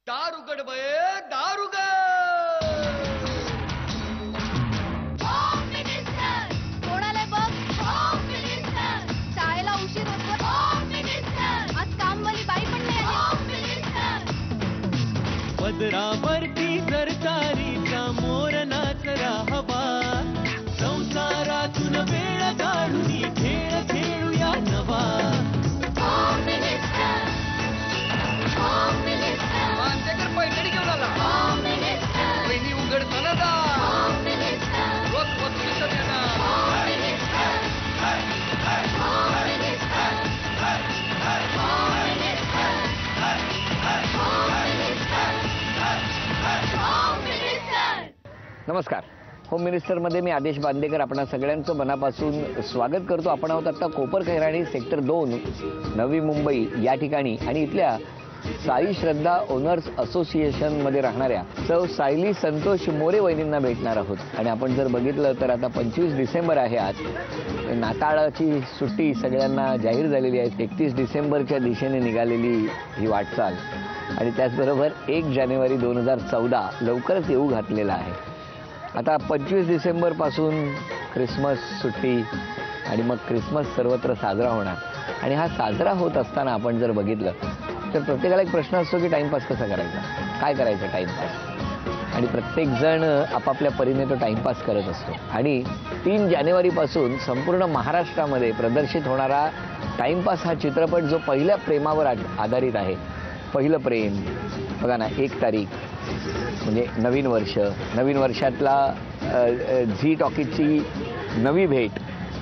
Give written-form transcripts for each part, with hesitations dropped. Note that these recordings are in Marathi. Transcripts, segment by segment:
दार उघड बे, दार उघड. कोणाला बघ, शाळेला उशीर होतो. आज कामवाली बाई पण नाही आली. पदरावरती सरकारीचा मोर नाच राहावा, संसारातून वेळ काढून खेळ खेळूया नवा. मांजेकर पैठणी घेऊन आला. पहिली उघड कनदा. रोज वस्तूचं देणार. नमस्कार. होम मिनिस्टरमध्ये मी आदेश बांदेकर आपणा सगळ्यांचं मनापासून स्वागत करतो. आपण आहोत आता कोपरखैराणी सेक्टर 2 नवी मुंबई या ठिकाणी आणि इथल्या साई श्रद्धा ओनर्स असोसिएशनमध्ये राहणाऱ्या सौ सायली संतोष मोरे वहिनींना भेटणार आहोत. आणि आपण जर बघितलं तर आता 25 डिसेंबर आहे. आज नाताळाची सुट्टी सगळ्यांना जाहीर झालेली आहे. 31 डिसेंबरच्या दिशेने निघालेली ही वाटचाल आणि त्याचबरोबर 1 जानेवारी 2014 लवकरच येऊ घातलेला आहे. आता 25 डिसेंबरपासून ख्रिसमस सुट्टी आणि मग ख्रिसमस सर्वत्र साजरा होणार. आणि हा साजरा होत असताना आपण जर बघितलं तर प्रत्येकाला एक प्रश्न असतो की टाईमपास कसा करायचा, काय करायचं टाईमपास. आणि प्रत्येकजण आपापल्या परीने तो टाईमपास करत असतो. आणि 3 जानेवारीपासून संपूर्ण महाराष्ट्रामध्ये प्रदर्शित होणारा टाईमपास हा चित्रपट जो पहिल्या प्रेमावर आधारित आहे. पहिलं प्रेम बघा ना, 1 तारीख म्हणजे नवीन वर्ष, नवीन वर्षातला झी टॉकीजची नवी भेट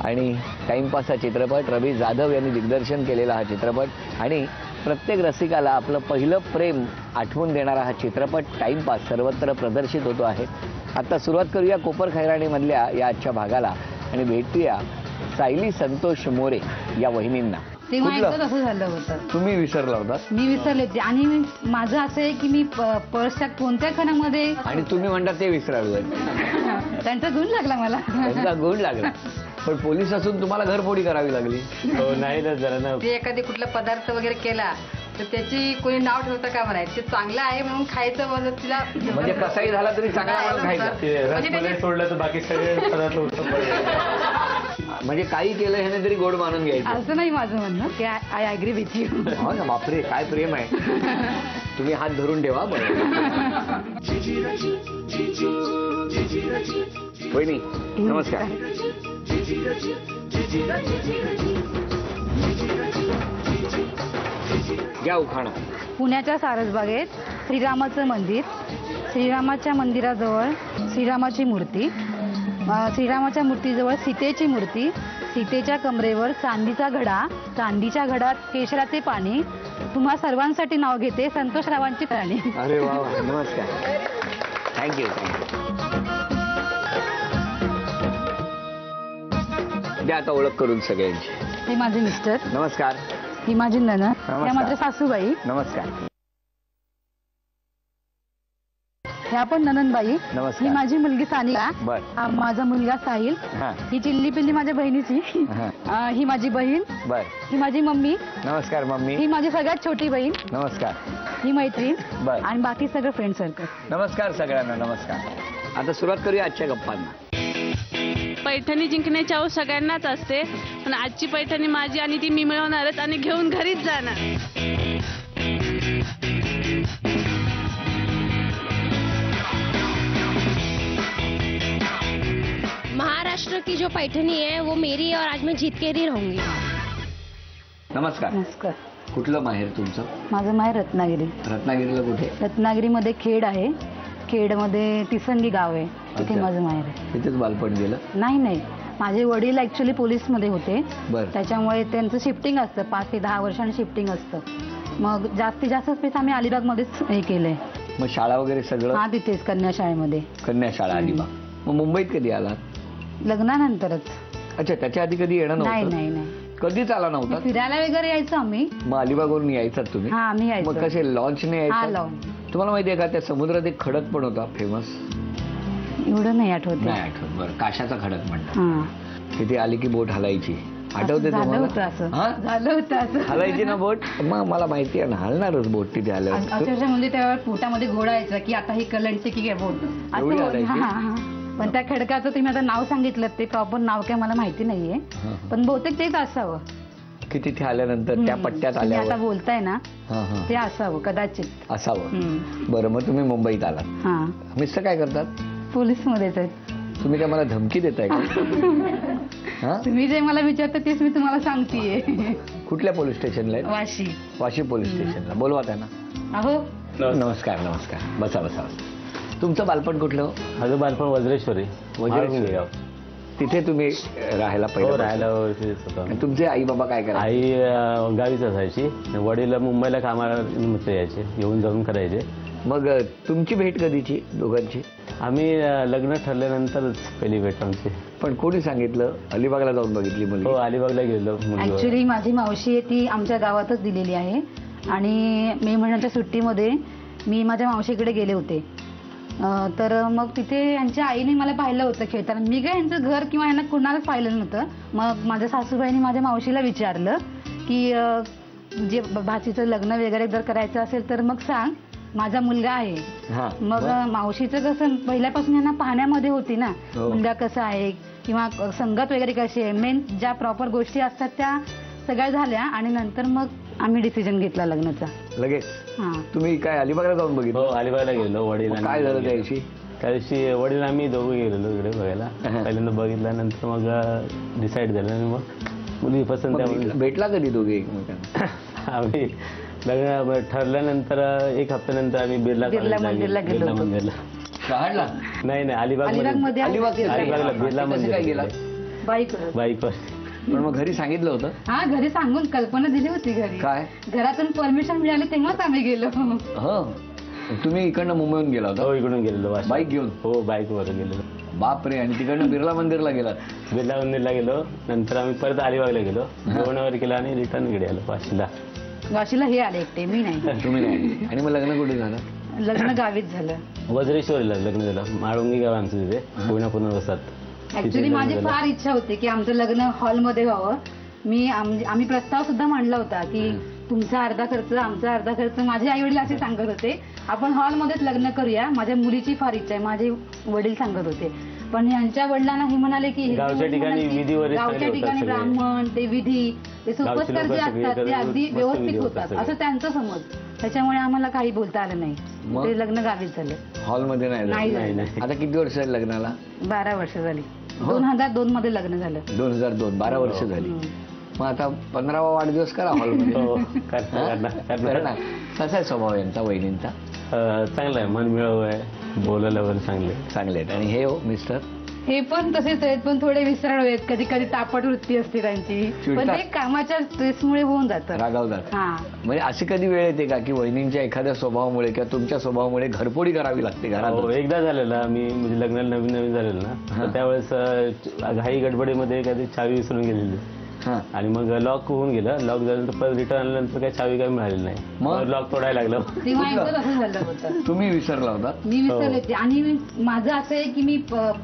आणि टाईमपास हा चित्रपट. रवी जाधव यांनी दिग्दर्शन केलेला हा चित्रपट आणि प्रत्येक रसिकाला आपलं पहिलं प्रेम आठवून देणारा हा चित्रपट टाईमपास सर्वत्र प्रदर्शित होतो आहे. आता सुरुवात करूया कोपरखैराणीमधल्या या आजच्या भागाला आणि भेटूया सायली संतोष मोरे या वहिनींना. तेव्हा एकदाच असं झालं होतं. तुम्ही विसरला होता? मी विसरले होते आणि माझं असं आहे की मी पर्सच्या कोणत्या खणामध्ये. आणि तुम्ही म्हणता ते विसरायला. त्यांचा गुण लागला मला. त्यांचा गुण लागला. पण पोलीस असून तुम्हाला घरफोडी करावी लागली. नाही ना जरा ना. ते एखादी कुठला पदार्थ वगैरे केला तर त्याची कोणी नाव ठेवतं का म्हणायचं, ते चांगलं आहे म्हणून खायचं म्हणून तिला. म्हणजे कसाही झाला तरी चांगला म्हणून खायचं. रसमलाई सोडलं तर बाकी सगळे पदार्थ म्हणजे काही केलं ह्याने तरी गोड मानून घ्यायचं. असं नाही माझं म्हणणं की आय अग्री विथ यू. हो ना, बापरे काय प्रेम आहे. तुम्ही हात धरून ठेवा. बरं वहिनी नमस्कार. घ्या उखाणा. पुण्याच्या सारसबागेत श्रीरामाचं मंदिर, श्रीरामाच्या मंदिराजवळ श्रीरामाची मूर्ती, श्रीरामाच्या मूर्तीजवळ सीतेची मूर्ती, सीतेच्या कमरेवर चांदीचा घडा, चांदीच्या घडात केशराचे पाणी, तुम्हा सर्वांसाठी नाव घेते संतोषरावांची प्राणी. अरे वा वा, नमस्कार. Thank you thank you. द्या आता ओळख करून सगळ्यांची. हे माझे मिस्टर. नमस्कार. ही माझी नणंद. त्या माझ्या सासूबाई. नमस्कार. ह्या पण ननंदबाई. नमस्कार. ही माझी मुलगी सानिका. बर. हा माझा मुलगा साहिल. हां ही चिल्ली पिल्ली माझ्या बहिणीची. ही माझी बहीण. बर. ही माझी मम्मी. नमस्कार मम्मी. ही माझी सगळ्यात छोटी बहीण. नमस्कार. ही मैत्रीण. बर. आणि बाकी सगळं फ्रेंड सर्कल. नमस्कार सगळ्यांना. नमस्कार. आता सुरुवात करूया आजच्या गप्पांना. पैठणी जिंकण्याची आवड सगळ्यांनाच असते, पण आजची पैठणी माझी आणि ती मी मिळवणारच आणि घेऊन घरीच जाणार. महाराष्ट्र की जो पैठणी है वो मेरी और आज मैं जीत के ही रहूंगी. नमस्कार. नमस्कार. कुठलं माहेर तुमचं? माझं माहेर रत्नागिरी. रत्नागिरीला कुठे? रत्नागिरीमध्ये खेड आहे. खेडमध्ये तिसंगी गाव आहे, तिथे माझं माहेर आहे. तिथेच बालपण गेलं? नाही नाही, माझे वडील ऍक्च्युली पोलीसमध्ये होते. बरं. त्याच्यामुळे त्यांचं शिफ्टिंग असतं, 5 ते 10 वर्षांनी शिफ्टिंग असतं. मग जास्तीत जास्त स्पेस आम्ही अलिबागमध्येच हे केलंय. मग शाळा वगैरे सगळं? हा तिथेच कन्या शाळेमध्ये. कन्या शाळा अलिबाग. मग मुंबईत कधी आलात? लग्नानंतरच. अच्छा, त्याच्या आधी कधी येणं नाही नव्हतं? नाही नाही, कधीच आला नव्हता? फिरायला वगैरे यायचं आम्ही. मग अलिबागवरून यायचात तुम्ही? हा आम्ही यायचो. मग कसे लॉन्चने हा यायचं? लावून. तुम्हाला माहिती आहे का त्या समुद्रात एक खडक पण होता फेमस? एवढं नाही आठवत. नाही आठवत. बरं, काशाचा खडक म्हणतात. हा तिथे आली की बोट हलायची आठवते झालं तुम्हाला होतं असं हा? झालं होतं असं हलायची ना बोट मग मला माहिती आहे ना हलणारच बोट तिथे आल्यावर अक्षरशः म्हणजे त्या पोटामध्ये घोडा यायचा की आता ही कलंडची की काय बोट एवढी असं हलायची? हा. पण त्या खडकाचं तुम्ही आता नाव सांगितलं ते प्रॉपर नाव काय मला माहिती नाहीये पण बहुतेक तेच असावं की तिथे आल्यानंतर त्या पट्ट्यात तुम्ही आता आल्यावर बोलताय ना हा हा ते असावं कदाचित असावं बरं मग तुम्ही मुंबईत आलात हा मिस्टर काय करतात पोलीस मध्येच आहेत तुम्ही काय मला धमकी देताय का हा तुम्ही जे मला विचारता तेच मी तुम्हाला सांगतेय कुठल्या पोलीस स्टेशनला आहे वाशी वाशी पोलीस स्टेशनला बोलवा त्यांना अहो नमस्कार नमस्कार बसा बसा बसा तुमचं बालपण कुठलं माझं बालपण वज्रेश्वरी वज्रेश्वरी. तिथे तुम्ही राहायला पहिलं राहायला तिथेच होतो. आणि तुमचे आई बाबा काय करायचे आई गावीच असायची वडील मुंबईला कामाला निमित्त यायचे येऊन जाऊन करायचे मग तुमची भेट कधीची दोघांची आम्ही लग्न ठरल्यानंतरच पहिली भेट आमची पण कोणी सांगितलं अलिबागला जाऊन बघितली हो मुलगी अलिबागला गेलो मुलीवर. ऍक्च्युली माझी मावशी आहे ती आमच्या गावातच दिलेली आहे आणि मे महिन्याच्या सुट्टीमध्ये मी माझ्या मावशीकडे गेले होते तर मग तिथे यांच्या आईने मला पाहिलं होतं खेळताना मी काय यांचं घर किंवा यांना कुणालाच पाहिलं नव्हतं मग माझ्या सासूबाईंनी माझ्या मावशीला विचारलं की जे भाचीचं लग्न वगैरे जर करायचं असेल तर मग सांग माझा मुलगा आहे हा मग मावशीचं कसं पहिल्यापासून यांना पाहण्यामध्ये होती ना हो. मुलगा कसा आहे किंवा संगत वगैरे कशी आहे मेन ज्या प्रॉपर गोष्टी असतात त्या सगळ्या झाल्या आणि नंतर मग आम्ही डिसिजन घेतला लग्नाचा लगेच हा तुम्ही काय अलिबागला जाऊन हो बघितलं अलिबागला गेलो वडील मग काय झालं त्या दिवशी त्या दिवशी वडील आम्ही दोघं गेलेलो इकडे बघायला पहिल्यांदा बघितल्यानंतर मग डिसाईड झालं आणि मग मुली पसंत मग भेटला कधी दोघे एकमेकांना आम्ही लग्न ठरल्यानंतर एक हप्त्यानंतर आम्ही बिर्ला मंदिरला गेलो बिर्ला होतो. मंदिरला शहाडला नाही अलिबाग अलिबागमध्ये अलिबागला बिर्ला कसे काय गेला मंदिर बाईकवर पण मग घरी सांगितलं होतं हा घरी सांगून कल्पना दिली होती घरी काय घरातून परमिशन मिळाली तेव्हाच आम्ही गेलो हो तुम्ही इकडनं मुंबईहून गेला हो होता इकडून गेलेलो वाशिम. बाईक घेऊन हो बाईकवर गेलेलो बापरे आणि तिकडनं बिर्ला मंदिरला गेलात बिर्ला मंदिरला गेलो नंतर आम्ही परत अलिबागला गेलो जेवणावर केलं आणि रिटर्न इकडे आलो वाशीला वाशीला हे आले एकटे मी नाही तुम्ही नाही आणि मग लग्न कुठे झालं लग्न गावीच झालं वज्रेश्वरीला लग्न झालं माळुंगी गाव आमचं तिथे पुण्या पुनर्वसात ऍक्च्युली माझी फार इच्छा होती की आमचं लग्न हॉलमध्ये व्हावं आम्ही प्रस्ताव सुद्धा मांडला होता की तुमचा अर्धा खर्च आमचा अर्धा खर्च माझे आई वडील असे सांगत होते आपण हॉलमध्येच लग्न करूया माझ्या मुलीची फार इच्छा आहे माझे वडील सांगत होते पण यांच्या वडिलांना हे म्हणाले की गावच्या ठिकाणी विधीवर गावच्या ठिकाणी ब्राह्मण ते विधी ते सोपस्कार जे असतात ते अगदी व्यवस्थित होतात असं त्यांचं समज त्याच्यामुळे आम्हाला काही बोलता आलं नाही मग? ते लग्न गावीच झालं हॉलमध्ये नाही नाही झालं. झालं. आता किती वर्ष आहे लग्नाला 12 वर्ष झाली 2002 मध्ये लग्न झालं 2002 12 वर्ष झाली मग आता 15वा वाढदिवस करा हॉलमध्ये हो करणार कसा आहे स्वभाव यांचा वहिनींचा चांगला आहे मन मिळव आहे बोलायला वगैरे चांगले चांगले आहेत आणि हे हो मिस्टर हे पण तसेच आहेत पण थोडे विसराळ आहेत कधी कधी तापट वृत्ती असते त्यांची पण चिडतात? ते कामाच्या स्ट्रेसमुळे होऊन जातं रागावतात हा म्हणजे अशी कधी वेळ येते का की वहिनींच्या एखाद्या स्वभावामुळे किंवा तुमच्या स्वभावामुळे घरफोडी करावी लागते हो घरात एकदा झालेला मी म्हणजे लग्नाला नवीन झालेलं ना तर त्यावेळेस घाई गडबडीमध्ये एखादी चावी विसरून गेलेली हा आणि मग लॉक होऊन गेलं लॉक झाल्यानंतर परत रिटर्न आल्यानंतर काही चावी काही मिळाली नाही मग? मग लॉक तोडायला लागलं तेव्हा एकदाच असं झालं होतं तुम्ही विसरला होता मी विसरले ते आणि माझं असं आहे की मी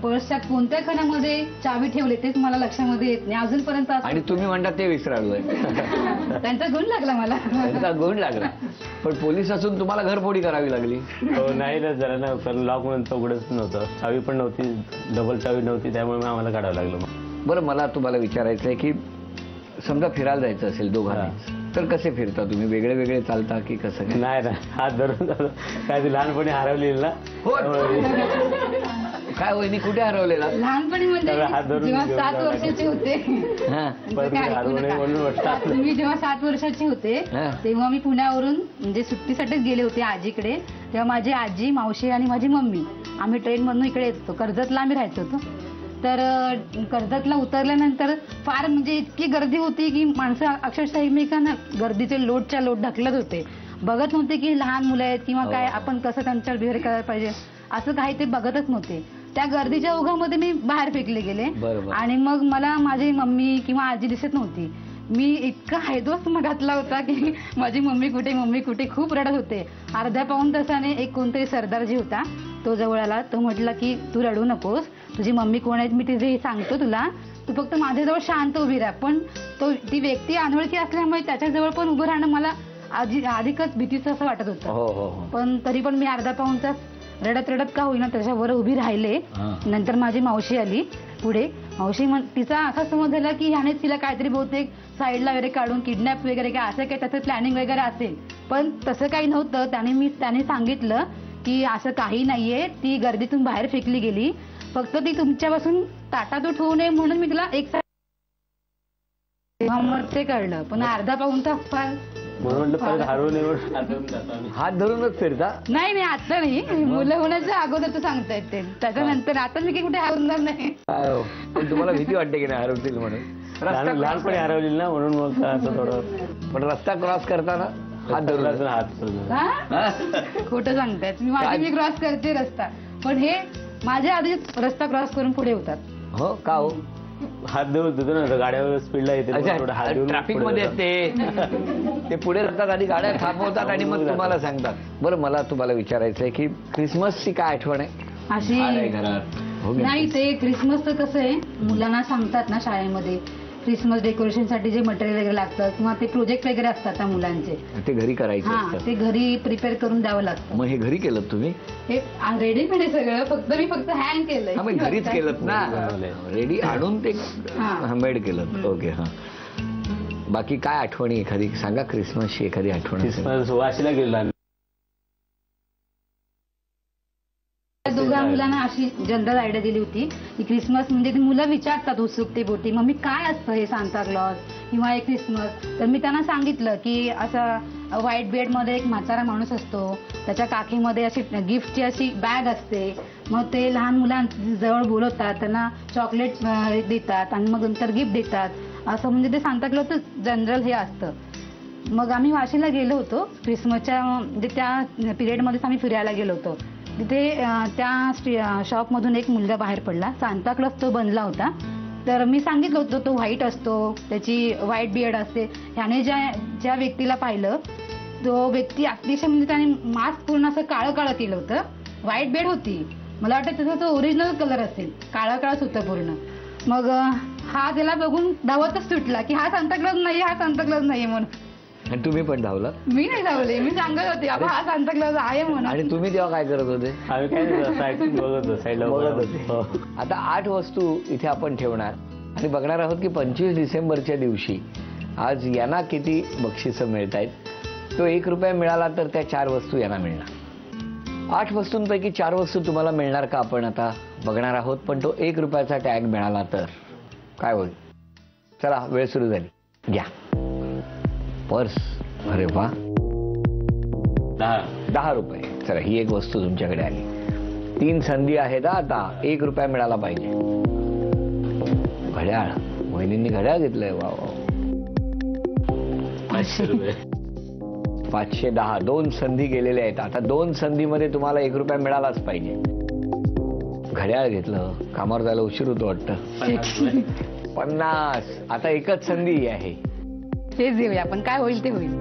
पर्सच्या कोणत्या खणामध्ये चावी ठेवले तेच मला लक्षामध्ये येत नाही अजूनपर्यंत असं आणि तुम्ही म्हणता ते विसरालोय त्यांचा गुण लागला मला त्यांचा गुण लागला पण पोलीस असून तुम्हाला घरफोडी करावी लागली हो नाही ना जरा ना कारण लॉक म्हणून उघडच नव्हतं चावी पण नव्हती डबल चावी नव्हती त्यामुळे मग आम्हाला काढावं लागलं मग बरं मला तुम्हाला विचारायचं आहे की समजा फिरायला जायचं असेल दोघांना तर कसे फिरता तुम्ही वेगळे वेगळे चालता की कसं काय नाही ना हात धरून काय ते लहानपणी हरवलेलं ना काय वहिनी कुठे हरवलेला लहानपणी म्हणजे त्याला हात धरून जेव्हा घेऊन 7 जावं वर्षाचे होते हा परत काय ऐकू हरवू नये नका. म्हणून वाटतं तुम्ही जेव्हा 7 वर्षाचे होते हा. तेव्हा मी पुण्यावरून म्हणजे सुट्टीसाठीच गेले होते आजीकडे तेव्हा माझी आजी मावशी आणि माझी मम्मी आम्ही ट्रेनमधून इकडे येत होतो कर्जतला आम्ही राहायचो होतो तर कर्जतला उतरल्यानंतर फार म्हणजे इतकी गर्दी होती की माणसं अक्षरशः एकमेकांना गर्दीचे लोटच्या लोट ढकलत होते बघत नव्हते की लहान मुलं आहेत किंवा काय आपण कसं त्यांच्यावर बिहेव करायला पाहिजे असं काही ते बघतच नव्हते त्या गर्दीच्या ओघामध्ये मी बाहेर फेकले गेले बरोबर. आणि मग मला माझी मम्मी किंवा आजी दिसत नव्हती मी इतका हैदोस मग घातला होता की माझी मम्मी कुठे खूप रडत होते अर्ध्या पाऊण तासाने एक कोणतरी सरदारजी होता तो जवळ आला तो म्हटला की तू रडू नकोस तुझी मम्मी कोण आहेत मी तिथे सांगतो तुला तू फक्त माझ्याजवळ शांत उभी राहा. पण ती व्यक्ती अनोळखी असल्यामुळे त्याच्याजवळ पण उभं राहणं मला अधिकच भीतीचं असं वाटत होतं. हो हो हो. पण तरी पण मी अर्धा पाऊण तास रडत रडत का होईना त्याच्यावर उभी राहिले. नंतर माझी मावशी आली पुढे. मावशी तिचा असा समज झाला की ह्याने तिला काहीतरी बहुतेक साईडला वगैरे काढून किडनॅप वगैरे काय असं काही त्याचं प्लॅनिंग वगैरे असेल. पण तसं काही नव्हतं. त्याने सांगितलं की असं काही नाहीये, ती गर्दीतून बाहेर फेकली गेली, फक्त ती तुमच्यापासून ताटातूट होऊ नये म्हणून मी तिला एक ते कळलं. पण अर्धा पाऊण तास फार म्हणून हरवून हात धरूनच फिरता? नाही आता नाही, मुलं होण्याच्या अगोदर तू सांगता येते. त्याच्यानंतर आता मी काही कुठे हरवणार नाही. पण तुम्हाला भीती वाटते की नाही हरवतील म्हणून? लहानपणी हरवली ना म्हणून मग असं थोडं. पण रस्ता क्रॉस करताना हात धरून खोटं सांगतायत. मी क्रॉस करते रस्ता, पण हे माझ्या आधी रस्ता क्रॉस करून पुढे होतात. हो का? हो, हात देऊन देतो ना, गाड्यावर स्पीडला येते, ट्रॅफिक मध्ये ते पुढे राहतात आणि गाड्या थांबवतात आणि मग तुम्हाला सांगतात. बरं, मला तुम्हाला विचारायचंय की क्रिसमसची काय आठवण आहे अशी? नाही, ते क्रिसमसचं कसं आहे, मुलांना सांगतात ना शाळेमध्ये क्रिसमस डेकोरेशनसाठी जे मटेरियल वगैरे लागतं किंवा ते प्रोजेक्ट वगैरे असतात त्या मुलांचे, ते घरी करायचे. ते घरी प्रिपेअर करून द्यावं लागतं. मग हे घरी केलं तुम्ही? हे रेडीमेड आहे सगळं, मी फक्त हँड केलंय. मग घरीच केलं ना, रेडी आणून ते मेड केलं. ओके. हा, बाकी काय आठवणी एखादी सांगा, क्रिसमसची एखादी आठवण? क्रिसमस वाशीला गेलो. दोघा मुलांना अशी जनरल आयडिया दिली होती की क्रिसमस म्हणजे ती मुलं विचारतात उत्सुकतेपोटी, मम्मी काय असतं हे सांता क्लॉज किंवा हे क्रिसमस? तर मी त्यांना सांगितलं की असं व्हाईट बेड मध्ये एक म्हातारा माणूस असतो, त्याच्या काखीमध्ये अशी गिफ्टची अशी बॅग असते, मग ते लहान मुलांजवळ बोलवतात, त्यांना चॉकलेट देतात आणि मग नंतर गिफ्ट देतात. असं म्हणजे ते सांता क्लॉजचं जनरल हे असतं. मग आम्ही वाशीला गेलो होतो क्रिसमसच्या, म्हणजे त्या पिरियडमध्येच आम्ही फिरायला गेलो होतो. तिथे त्या शॉपमधून एक मुलगा बाहेर पडला, सांता क्लॉज तो बनला होता. तर मी सांगितलं होतं तो व्हाईट असतो, त्याची व्हाईट बियर्ड असते. ह्याने ज्या व्यक्तीला पाहिलं तो व्यक्ती अतिशय म्हणजे त्याने मास्क पूर्ण असं काळं काळं केलं होतं, व्हाईट बेड होती. मला वाटतं त्याचा तो ओरिजिनल कलर असेल, काळा काळाच होतं पूर्ण. मग हा त्याला बघून धावतच सुटला की हा सांता क्लॉज नाही, हा सांता क्लॉज नाही म्हणून. आणि तुम्ही पण धावला? मी नाही धावले, मी सांगत होते हा सांता क्लॉज आहे म्हणून. आणि तुम्ही तेव्हा काय करत होते? आम्ही काय साईडला बघत होतो. आता 8 वस्तू इथे आपण ठेवणार आणि बघणार आहोत की 25 डिसेंबरच्या दिवशी आज यांना किती बक्षिसं मिळत आहेत. तो 1 रुपया मिळाला तर त्या 4 वस्तू यांना मिळणार. 8 वस्तूंपैकी 4 वस्तू तुम्हाला मिळणार का आपण आता बघणार आहोत. पण तो 1 रुपयाचा टॅग मिळाला तर काय होईल? चला, वेळ सुरू झाली. घ्या पर्स. अरे वा, 10 रुपये. चला, ही एक वस्तू तुमच्याकडे आली. 3 संधी आहेत आता. 1 रुपया मिळाला पाहिजे. घड्याळ. वहिनींनी घड्याळ घेतलंय. वा वा. 510. 2 संधी गेलेल्या आहेत. आता 2 संधीमध्ये तुम्हाला 1 रुपया मिळालाच पाहिजे. घड्याळ घेतलं, कामावर जायला उशीर होतो वाटतं. 50. आता एकच संधी आहे. तेच घेऊया आपण, काय होईल ते होईल.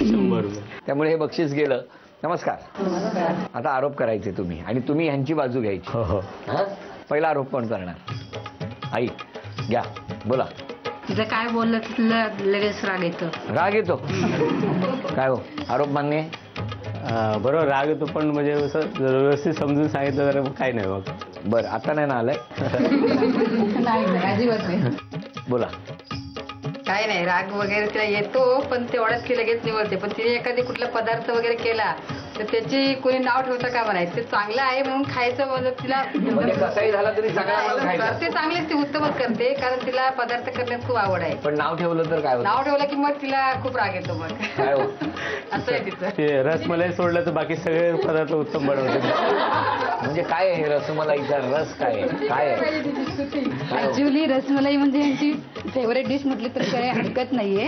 100 रुपये. त्यामुळे हे बक्षीस गेलं. नमस्कार. आता आरोप करायचे तुम्ही आणि तुम्ही ह्यांची बाजू घ्यायची. पहिला आरोप कोण करणार? आई घ्या, बोला. तिथं काय बोललं तिथलं लगेच राग येतो. राग येतो? काय हो, आरोप मान्य आहे? बरोबर, राग येतो, पण म्हणजे असं व्यवस्थित समजून सांगितलं तर काय नाही. मग बरं, आता नाही ना आलंय? नाही, अजिबात नाही. बोला. काय नाही, राग वगैरे तिला येतो, पण तेवढ्याच की लगेच निवडते. पण तिने एखादी कुठला पदार्थ वगैरे केला तर त्याची कोणी नाव ठेवतं का म्हणायचं. ते चांगलं आहे म्हणून खायचं, म्हणजे तिला कसंही झालं तरी करते चांगलेच, ती उत्तमच करते, कारण तिला पदार्थ करण्यात खूप आवड आहे. पण नाव ठेवलं तर काय? नाव ठेवलं की मग तिला खूप राग येतो. मग काय हो? असं आहे तिचं. ते रसमलाई सोडलं तर बाकी सगळे पदार्थ उत्तम बनवते. म्हणजे काय आहे रसमलाईचा रस? काय आहे? ऍक्च्युली रसमलाई म्हणजे यांची फेवरेट डिश म्हटली तर काही हरकत नाहीये.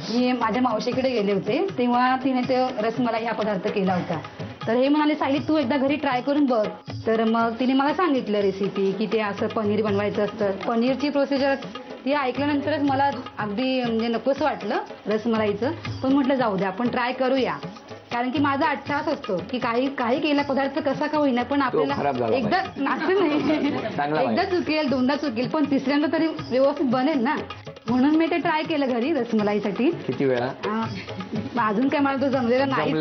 मी माझ्या मावशीकडे गेले होते तेव्हा तिने ते रसमलाई हा पदार्थ केला होता. तर हे म्हणाले, सायली तू एकदा घरी ट्राय करून बघ. तर मग तिने मला सांगितलं रेसिपी की ते असं पनीर बनवायचं असतं. पनीरची प्रोसिजर ती ऐकल्यानंतरच मला अगदी म्हणजे नकोच वाटलं रसमलाईचं. पण म्हटलं जाऊ द्या, आपण ट्राय करूया. कारण की माझा अट्टहास असतो की काही केला पदार्थ कसा का होईना पण खराब झाला आपल्याला एकदा असं चांगला नाही एकदा चुकेल दोनदा चुकेल पण तिसऱ्यांदा तरी व्यवस्थित बनेल ना म्हणून मी ते ट्राय केलं घरी रसमलाईसाठी. किती वेळा? अजून काय मला तो जमलेला नाही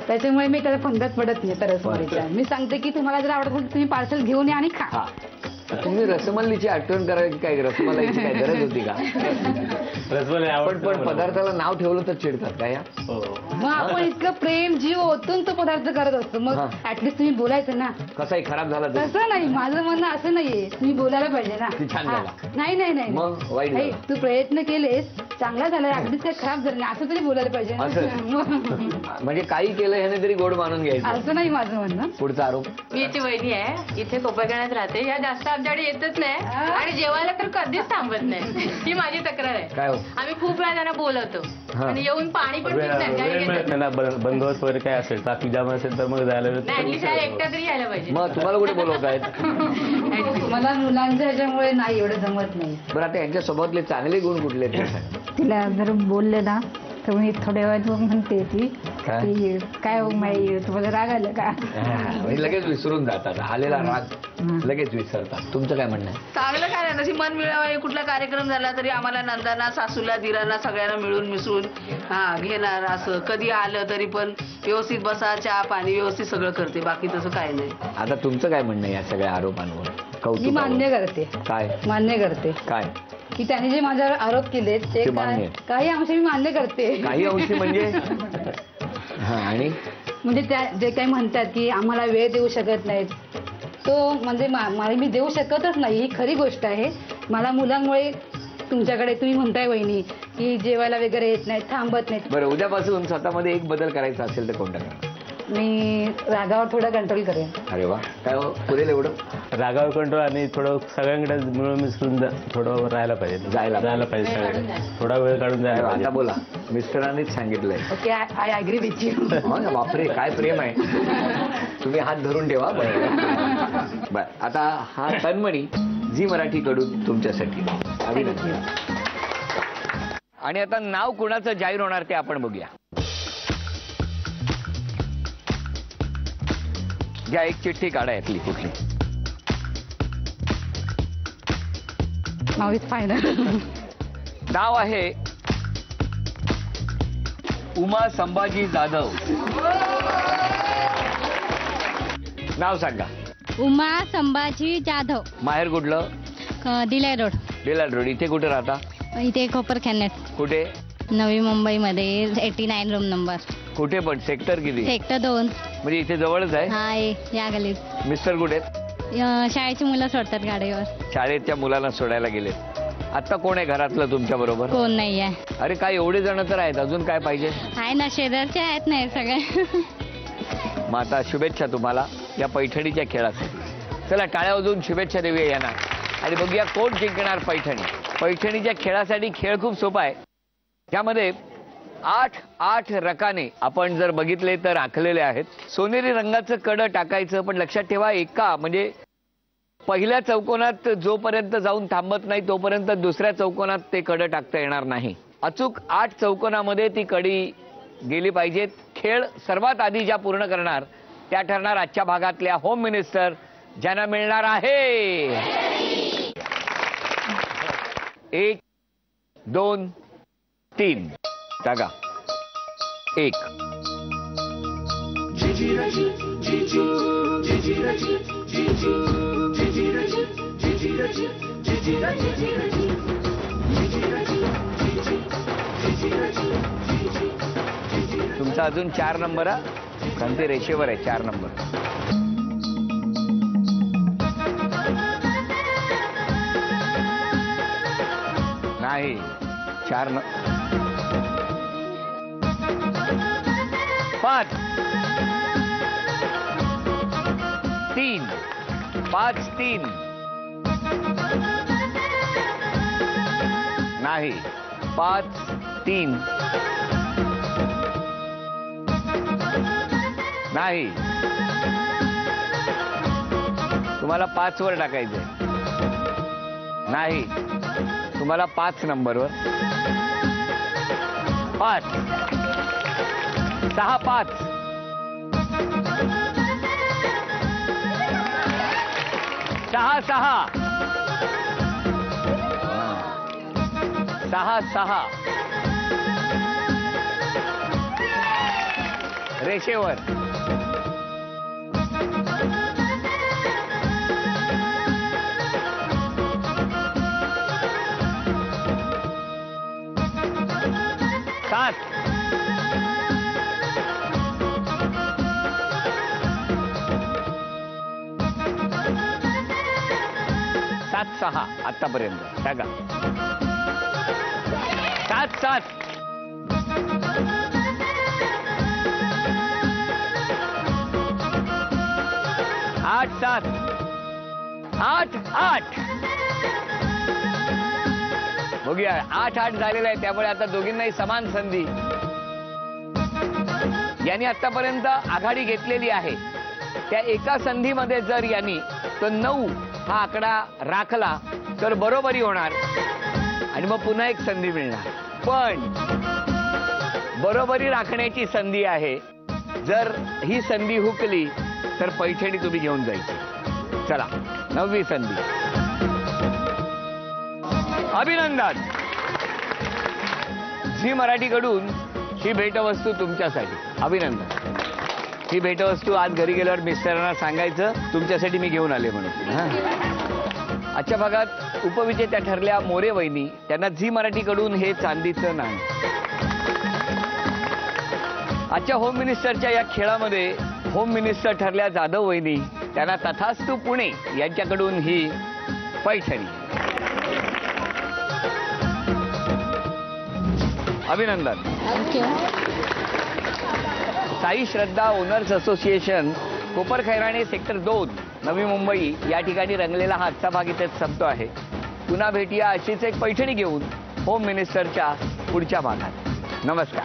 त्याच्यामुळे मी त्याला फंदात पडत नाही तर रसमलाईच्या. मी सांगते की तुम्हाला जर आवडत असेल तुम्ही पार्सल घेऊन या आणि खा. तुम्ही रसमलाईची आठवण करायची काय रसमलाईची काय गरज होती का? रसमलाई पण पदार्थाला नाव ठेवलं तर चिडतात का या? मग आपण इतकं प्रेम जीव ओतून तो पदार्थ करत असतो मग ऍटलीस्ट तुम्ही बोलायचं ना. कसाही खराब झाला तर तसं नाही माझं म्हणणं असं नाहीये तुम्ही बोलायला पाहिजे ना. की छान झाला. नाही नाही नाही मग वाईट नाही, झालं. तू प्रयत्न केलेस चांगला झाला अगदीच काही खराब झालं नाही असं तरी बोलायला पाहिजे असं म्हणजे काही केलं ह्याने तरी गोड मानून घ्यायचं. असं नाही माझं म्हणणं. पुढचा आरोप. मी याची वहिनी आहे इथे कोपरगाण्यात राहते या जास्त आमच्याकडे येतच नाही आणि जेवायला तर कधीच थांबत नाही ही माझी तक्रार आहे. काय हो? आम्ही खूप वेळा त्यांना बोलवतो हा. आणि येऊन पाणी पण पित नाही गाडी घेतात. त्यांना बंदोबस्त वगैरे काय असेल ट्रॅफिक जाम असेल तर मग जायला नाही ऍटलीस्ट एकटा तरी यायला पाहिजे. मग तुम्हाला कुठे बोलवत आहेत? मला मुलांच्या ह्याच्यामुळे नाही एवढं जमत नाही. बरं आता यांच्या स्वभावातले चांगले गुण कुठले आहेत? तिला जर बोलले ना तर मी थोड्या वेळात मग म्हणते ती काय? की काय हो माई तुम्हाला राग आलं का. म्हणजे लगेच विसरून जातात आलेला राग लगेच विसरतात. तुमचं काय म्हणणं आहे? चांगलं काय नाही. नशी मन मिळावं कुठला कार्यक्रम झाला तरी आम्हाला नंदाना सासूला दिराला सगळ्यांना मिळून मिसळून घेणार असं कधी आलं तरी पण व्यवस्थित बसा चहा पाणी व्यवस्थित सगळं करते बाकी तसं काय नाही. आता तुमचं काय म्हणणं आहे या सगळ्या आरोपांवर? मी कौतुक मान्य करते. काय मान्य करते काय की त्याने जे माझ्यावर आरोप केले ते ते मान्य. काही अंश मी मान्य करते. काही अंशी म्हणजे हा आणि म्हणजे त्या जे काही म्हणतात की आम्हाला वेळ देऊ शकत नाहीत तो म्हणजे मला मी देऊ शकतच नाही ही खरी गोष्ट आहे. मला मुलांमुळे तुमच्याकडे तुम्ही म्हणताय वहिनी की जेवायला वगैरे येत नाहीत थांबत नाहीत. बरं उद्यापासून स्वतःमध्ये एक बदल करायचा असेल तर कोणता करा? मी रागावर थोडं कंट्रोल करेन. अरे वा काय हो पुरेल एवढं? रागावर कंट्रोल आणि थोडं सगळ्यांकडे मिळून मिसळून थोडं राहायला पाहिजे जायला पाहिजे सगळ्यांकडे थोडा वेळ काढून जायला आता पाहिजे. बोला मिस्टरांनीच सांगितलंय. Okay I agree with you. हो ना बापरे काय प्रेम आहे. तुम्ही हात धरून ठेवा. बर आता हा तन्मणी झी मराठी कडून तुमच्यासाठी अभिनंदन. आणि आता नाव कुणाचं जाहीर होणार ते आपण बघूया. घ्या एक चिठ्ठी काढा यातली कुठली. नाव इज फायनल. नाव आहे उमा संभाजी जाधव. नाव सांगा. उमा संभाजी जाधव. माहेर कुठलं? दिलाय रोड. Ballad road. इथे कुठे राहता? इथे कोपरखान्यात कुठे? नवी मुंबईमध्ये 89 रूम नंबर. कुठे पण? सेक्टर किती? सेक्टर 2. म्हणजे इथे जवळच आहे. हा या गलीत. मिस्टर कुठे? शाळेची मुलं सोडतात गाडीवर. शाळेच्या मुलांना सोडायला गेले. आता कोण आहे घरातलं तुमच्या बरोबर? कोण नाही आहे. अरे काय एवढे जण तर आहेत अजून काय पाहिजे? आहे ना शेजारचे आहेत ना सगळे. मग आता शुभेच्छा तुम्हाला या पैठणीच्या खेळासाठी. चला टाळ्या वाजवून शुभेच्छा देऊया यांना आणि बघूया कोण जिंकणार पैठणी. पैठणीच्या खेळासाठी खेळ खूप सोपा आहे. त्यामध्ये 8 रकाने आपण जर बघितले तर आखलेले आहेत. सोनेरी रंगाचं कडं टाकायचं पण लक्षात ठेवा एका म्हणजे पहिल्या चौकोनात जोपर्यंत जाऊन थांबत नाही तोपर्यंत दुसऱ्या चौकोनात ते कडं टाकता येणार नाही. अचूक 8 चौकोनामध्ये ती कडी गेली पाहिजेत. खेळ सर्वात आधी ज्या पूर्ण करणार त्या ठरणार आजच्या भागातल्या होम मिनिस्टर ज्यांना मिळणार आहे 1 2 3 टाका 1. तुमचा अजून 4 नंबर कारण ते रेषेवर आहे 4 नंबर. नाही 4 5 3 5 3 नाही 5 3 नाही. तुम्हाला 5 वर टाकायचंय. नाही तुम्हाला 5 नंबरवर 5 6 5 6 6 रेषेवर 7 7-6 आतापर्यंत टाका 7-7 8-7 8-8 बघूया 8-8 झालेला आहे त्यामुळे आता दोघींनाही समान संधी यांनी आतापर्यंत आघाडी घेतलेली आहे त्या एका संधीमध्ये जर यांनी तो 9 हा आकडा राखला तर बरोबरी होणार आणि मग पुन्हा एक संधी मिळणार पण बरोबरी राखण्याची संधी आहे जर ही संधी हुकली तर पैठणी तुम्ही घेऊन जायची चला 9वी संधी अभिनंदन झी मराठीकडून ही भेटवस्तू तुमच्यासाठी अभिनंदन ही भेटवस्तू आज घरी गेल्यावर मिस्टरांना सांगायचं तुमच्यासाठी मी घेऊन आले म्हणून आजच्या भागात उपविजेत्या ठरल्या मोरे वहिनी त्यांना झी मराठीकडून हे चांदीचं नाणं आजच्या होम मिनिस्टरच्या या खेळामध्ये होम मिनिस्टर ठरल्या जाधव वहिनी त्यांना तथास्तु पुणे यांच्याकडून ही पैठणी अभिनंदन साई श्रद्धा owners association Koparkhairane sector 2 Navi Mumbai या ठिकाणी रंगलेला हा आजचा भाग इथेच संपतो आहे पुन्हा भेटूया अशीच एक पैठणी घेऊन होम मिनिस्टरच्या पुढच्या भागात नमस्कार